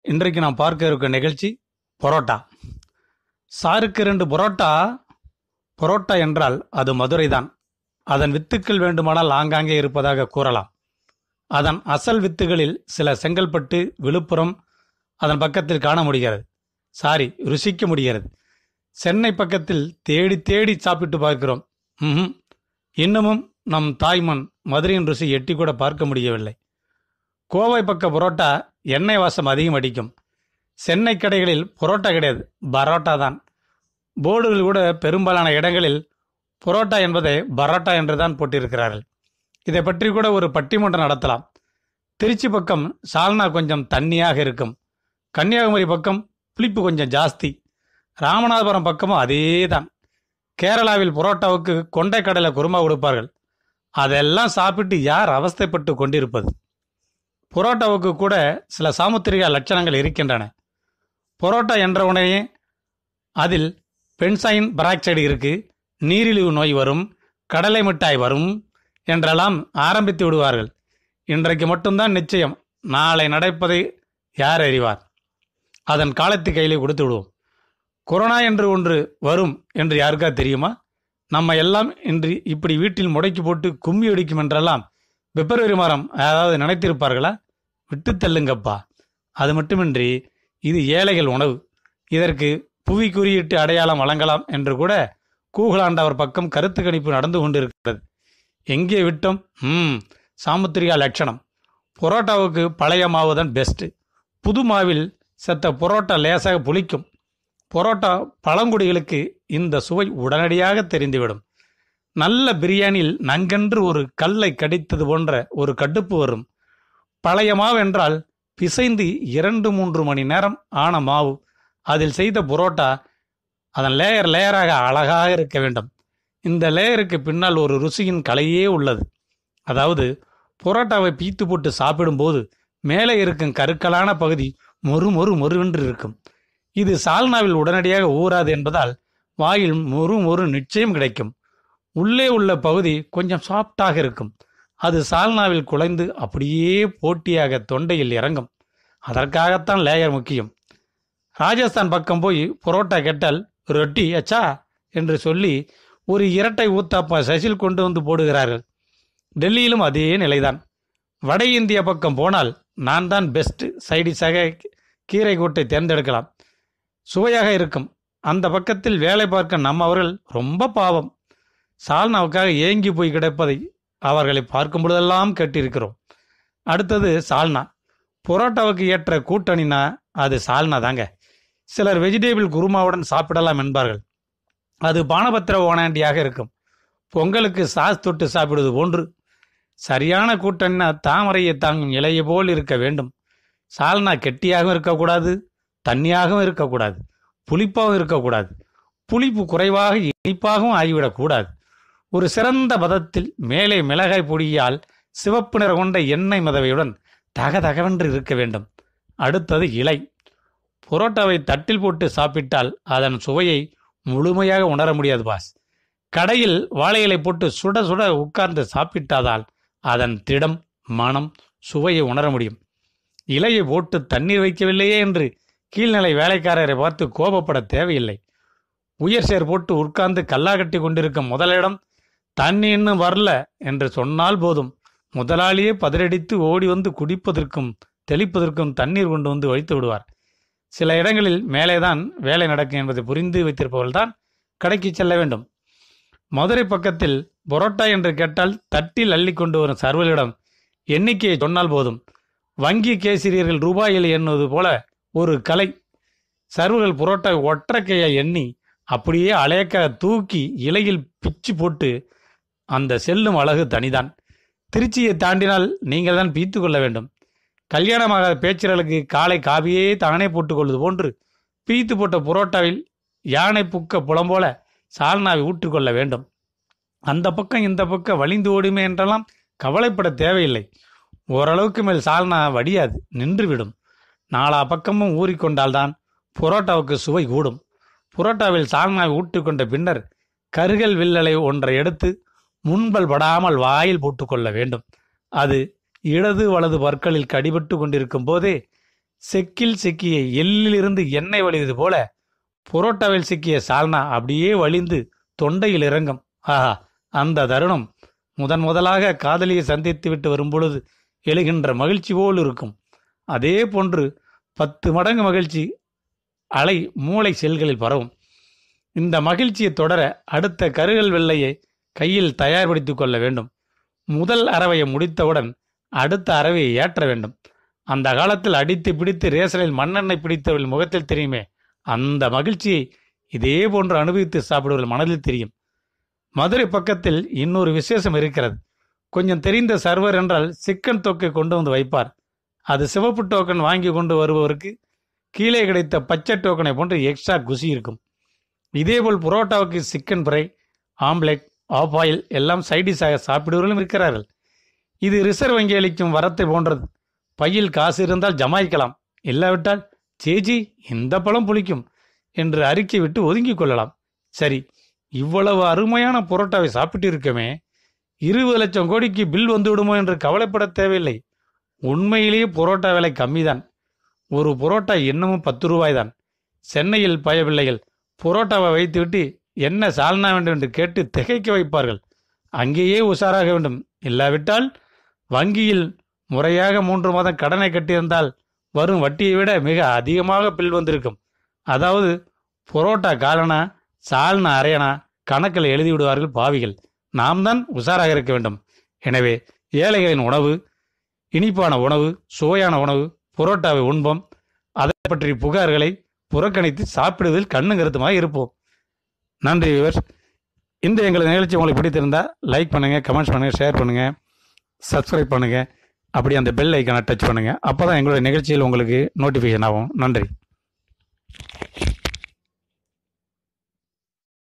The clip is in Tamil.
இன்றைக்கு நாம் பார்க்க இருக்க நிகழ்ச்சி பரோட்டா. சாருக்கு 2 பரோட்டா. பரோட்டா என்றால் அது மதுரை தான். அதன் வித்துக்கள் வேண்டுமானால் ஆங்காங்கே இருப்பதாக கூறலாம். அதன் அசல் வித்துகளில் சில செங்கல்பட்டு, விழுப்புரம் அதன் பக்கத்தில் காண முடிகிறது. ருசிக்க முடிகிறது. சென்னை பக்கத்தில் தேடி தேடி சாப்பிட்டு பார்க்கிறோம். இன்னமும் நம் தாய்மண் மதுரையின் ருசி எட்டி கூட பார்க்க முடியவில்லை. கோவை பக்க பரோட்டா எண்ணெய் வாசம் அதிகம் அடிக்கும். சென்னை கடைகளில் பரோட்டா கிடையாது, பரோட்டா தான். போர்டுகள் கூட பெரும்பாலான இடங்களில் பரோட்டா என்பதை பரோட்டா என்று தான் போட்டிருக்கிறார்கள். இதை பற்றி கூட ஒரு பட்டிமன்றம் நடத்தலாம். திருச்சி பக்கம் சால்னா கொஞ்சம் தண்ணியாக இருக்கும். கன்னியாகுமரி பக்கம் புளிப்பு கொஞ்சம் ஜாஸ்தி. ராமநாதபுரம் பக்கமும் அதே தான். கேரளாவில் பரோட்டாவுக்கு கொண்டைக்கடலை குருமா கொடுப்பார்கள். அதெல்லாம் சாப்பிட்டு யார் அவஸ்தைப்பட்டு கொண்டிருப்பது? பரோட்டாவுக்கு கூட சில சாமுத்திரிக லட்சணங்கள் இருக்கின்றன. பரோட்டா என்ற உடனே அதில் பென்சாயின் பெராக்சைடு இருக்கு, நீரிழிவு நோய் வரும், கடலை மிட்டாய் வரும் என்றெல்லாம் ஆரம்பித்து விடுவார்கள். இன்றைக்கு மட்டும்தான் நிச்சயம், நாளை நடப்பதை யார் அறிவார்? அதன் காலத்து கையிலே கொடுத்து விடுவோம். கொரோனா என்று ஒன்று வரும் என்று யாருக்கா தெரியுமா? நம்ம எல்லாம் இன்று இப்படி வீட்டில் முடக்கி போட்டு கும்மி அடிக்கும் என்றெல்லாம் பிப்ரவரி மாதம் அதாவது நினைத்திருப்பார்களா? விட்டு தள்ளுங்கப்பா. அது மட்டுமின்றி இது ஏழைகள் உணவு, இதற்கு புவி குறியீட்டு அடையாளம் வழங்கலாம் என்று கூட கூகுளாண்டவர் பக்கம் கருத்து கணிப்பு நடந்து கொண்டிருக்கிறது. எங்கே விட்டோம்? சாமுத்திரிகா லட்சணம். பரோட்டாவுக்கு பழைய மாவு தான் பெஸ்ட்டு. புது மாவில் செத்த பரோட்டா லேசாக புளிக்கும். பரோட்டா பழங்குடிகளுக்கு இந்த சுவை உடனடியாக தெரிந்துவிடும். நல்ல பிரியாணியில் நங்கென்று ஒரு கல்லை கடித்தது போன்ற ஒரு கடுப்பு வரும். பழைய மாவு என்றால் பிசைந்து 2-3 மணி நேரம் ஆன மாவு. அதில் செய்த புரோட்டா அதன் லேயராக அழகாக இருக்க வேண்டும். இந்த லேயருக்கு பின்னால் ஒரு ருசியின் கலையே உள்ளது. அதாவது புரோட்டாவை பீத்து போட்டு சாப்பிடும்போது மேலே இருக்கும் கருக்கலான பகுதி மொறுவென்று இருக்கும். இது சால்னாவில் உடனடியாக ஊறாது என்பதால் வாயில் மொறு நிச்சயம் கிடைக்கும். உள்ளே உள்ள பகுதி கொஞ்சம் சாஃப்டாக இருக்கும். அது சால்னாவில் குலைந்து அப்படியே போட்டியாக தொண்டையில் இறங்கும். அதற்காகத்தான் லேயர் முக்கியம். ராஜஸ்தான் பக்கம் போய் புரோட்டா கேட்டால் ரொட்டி அச்சா என்று சொல்லி ஒரு இரட்டை ஊத்தாப்பா சசில் கொண்டு வந்து போடுகிறார்கள். டெல்லியிலும் அதே நிலைதான். வட இந்திய பக்கம் போனால் நான் தான் பெஸ்ட் சைடிஷாக கீரை கூட்டை தேர்ந்தெடுக்கலாம். சுவையாக இருக்கும். அந்த பக்கத்தில் வேலை பார்க்க நம்மவர்கள் ரொம்ப பாவம். சால்னாவுக்காக ஏங்கி போய் கிடப்பதை அவர்களை பார்க்கும் பொழுதெல்லாம் கேட்டிருக்கிறோம். அடுத்தது சால்னா. புரோட்டாவுக்கு ஏற்ற கூட்டணினா அது சால்னா தாங்க. சிலர் வெஜிடேபிள் குருமாவுடன் சாப்பிடலாம் என்பார்கள். அது பானபத்திர ஓனாண்டியாக இருக்கும். பொங்கலுக்கு சாஸ் தொட்டு சாப்பிடுவது போன்று. சரியான கூட்டணினா தாமரையை தாங்கும் இலையை போல் இருக்க வேண்டும். சால்னா கெட்டியாகவும் இருக்கக்கூடாது, தண்ணியாகவும் இருக்கக்கூடாது, புளிப்பாகவும் இருக்கக்கூடாது. புளிப்பு குறைவாக இனிப்பாகவும் ஆகிவிடக்கூடாது. ஒரு சிறந்த பதத்தில் மேலே மிளகாய் பொடியால் சிவப்பு நிற கொண்ட எண்ணெய் மிதவையுடன் தகதகவென்று இருக்க வேண்டும். அடுத்தது இலை. புரோட்டாவை தட்டில் போட்டு சாப்பிட்டால் அதன் சுவையை முழுமையாக உணர முடியாது பாஸ். கடையில் வாழை இலை போட்டு சுட சுட உட்கார்ந்து சாப்பிட்டாதால் அதன் திடம், மனம், சுவையை உணர முடியும். இலையை போட்டு தண்ணீர் வைக்கவில்லையே என்று கீழ்நிலை வேலைக்காரரை பார்த்து கோபப்பட தேவையில்லை. உயர் சேர் போட்டு உட்கார்ந்து கல்லா கட்டி கொண்டிருக்கும் முதலிடம் தண்ணி இன்னும் வரல என்று சொன்னால் போதும், முதலாளியே பதறடித்து ஓடி வந்து குடிப்பதற்கும் தெளிப்பதற்கும் தண்ணீர் கொண்டு வந்து வைத்து விடுவார். சில இடங்களில் மேலேதான் வேலை நடக்கும் என்பதை புரிந்து வைத்திருப்பவர்கள்தான் கடைக்கு செல்ல வேண்டும். மதுரை பக்கத்தில் பரோட்டா என்று கேட்டால் தட்டில் அள்ளி கொண்டு வரும் சர்வலிடம் எண்ணிக்கையை சொன்னால் போதும். வங்கி கேசிரியர்கள் ரூபாயில் எண்ணுவது போல ஒரு கலை. சர்வர்கள் புரோட்டா ஒற்றைக்கையை எண்ணி அப்படியே அலையக்காக தூக்கி இலையில் பிச்சு போட்டு அந்த செல்லும் அழகு தனிதான். திருச்சியை தாண்டினால் நீங்கள் தான் பீத்து கொள்ள வேண்டும். கல்யாணமாகாத பேச்சர்களுக்கு காலை காவியே தானே போட்டுக்கொள்வது போன்று பீத்து போட்ட புரோட்டாவில் யானை புக்க புலம்போல சால்னாவை ஊற்றிக்கொள்ள வேண்டும். அந்த பக்கம் இந்த பக்கம் வலிந்து ஓடுமே என்றெல்லாம் கவலைப்பட தேவையில்லை. ஓரளவுக்கு மேல் சால்னா வடியாது, நின்றுவிடும். 4 பக்கமும் ஊறிக்கொண்டால்தான் புரோட்டாவுக்கு சுவை கூடும். புரோட்டாவில் சால்னாவை ஊற்றிக்கொண்ட பின்னர் கருகல் வில்லலை ஒன்றை எடுத்து முன்பல் படாமல் வாயில் போட்டுக்கொள்ள வேண்டும். அது இடது வலது பற்களில் கடிபட்டு கொண்டிருக்கும் போதே செக்கில் சிக்கிய எள்ளிலிருந்து எண்ணெய் வழிவது போல புரோட்டாவில் சிக்கிய சால்னா அப்படியே வழிந்து தொண்டையில் இறங்கும். ஆஹா, அந்த தருணம் முதலாக காதலியை சந்தித்து விட்டு வரும்பொழுது எழுகின்ற மகிழ்ச்சி போல் இருக்கும். அதே போன்று 10 மடங்கு மகிழ்ச்சி அலை மூளை செல்களில் பரவும். இந்த மகிழ்ச்சியை தொடர அடுத்த கருகல் வெள்ளையை கையில் தயார்படுத்திக் கொள்ள வேண்டும். முதல் அரவையை முடித்தவுடன் அடுத்த அரவையை ஏற்ற வேண்டும். அந்த காலத்தில் அடித்து பிடித்து ரேசனில் மண்ணெண்ணெய் பிடித்தவர்கள் முகத்தில் தெரியுமே, அந்த மகிழ்ச்சியை இதே போன்று அனுபவித்து சாப்பிடுவர்கள் மனதில் தெரியும். மதுரை பக்கத்தில் இன்னொரு விசேஷம் இருக்கிறது. கொஞ்சம் தெரிந்த சர்வர் என்றால் சிக்கன் தொக்கை கொண்டு வந்து வைப்பார். அது சிவப்பு டோக்கன் வாங்கி கொண்டு வருபவருக்கு கீழே கிடைத்த பச்சை டோக்கனை போன்று எக்ஸ்ட்ரா குசி இருக்கும். இதேபோல் புரோட்டாவுக்கு chicken fry, omelette, half boil எல்லாம் சைடிஷாக சாப்பிடுவர்களும் இருக்கிறார்கள். இது ரிசர்வ் வங்கி அளிக்கும் வரத்தை போன்றது. பையில் காசு இருந்தால் ஜமாய்க்கலாம், இல்லாவிட்டால் சேஜி இந்த பழம் புளிக்கும் என்று அறிக்கை விட்டு ஒதுங்கிக் கொள்ளலாம். சரி, இவ்வளவு அருமையான புரோட்டாவை சாப்பிட்டு இருக்கமே, 20 லட்சம் கோடிக்கு பில் வந்து விடுமோ என்று கவலைப்பட தேவையில்லை. உண்மையிலேயே புரோட்டா விலை கம்மிதான். ஒரு புரோட்டா இன்னமும் 10 ரூபாய் தான். சென்னையில் பயபிள்ளைகள் புரோட்டாவை வைத்துவிட்டு என்ன சால்னா வேண்டும் என்று கேட்டு திகைக்க வைப்பார்கள். அங்கேயே உஷாராக வேண்டும். இல்லாவிட்டால் வங்கியில் முறையாக 3 மாதம் கடனை கட்டியிருந்தால் வரும் வட்டியை விட மிக அதிகமாக பில் வந்திருக்கும். அதாவது புரோட்டா காலனா சால்னா அரையனா கணக்கில் எழுதி விடுவார்கள் பாவிகள். நாம் தான் உஷாராக இருக்க வேண்டும். எனவே ஏழைகளின் உணவு, இனிப்பான உணவு, சுவையான உணவு, புரோட்டாவை உண்போம். அதை பற்றி புகார்களை புறக்கணித்து சாப்பிடுவதில் கண்ணும் கருத்துமாக இருப்போம். நன்றி வியூவர்ஸ். இந்த எங்களது நிகழ்ச்சி உங்களுக்கு பிடித்திருந்தால் லைக் பண்ணுங்கள், கமெண்ட்ஸ் பண்ணுங்கள், ஷேர் பண்ணுங்கள், சப்ஸ்கிரைப் பண்ணுங்கள். அப்படி அந்த பெல் ஐக்கானை டச் பண்ணுங்கள். அப்போ தான் எங்களுடைய நிகழ்ச்சியில் உங்களுக்கு நோட்டிஃபிகேஷன் ஆகும். நன்றி.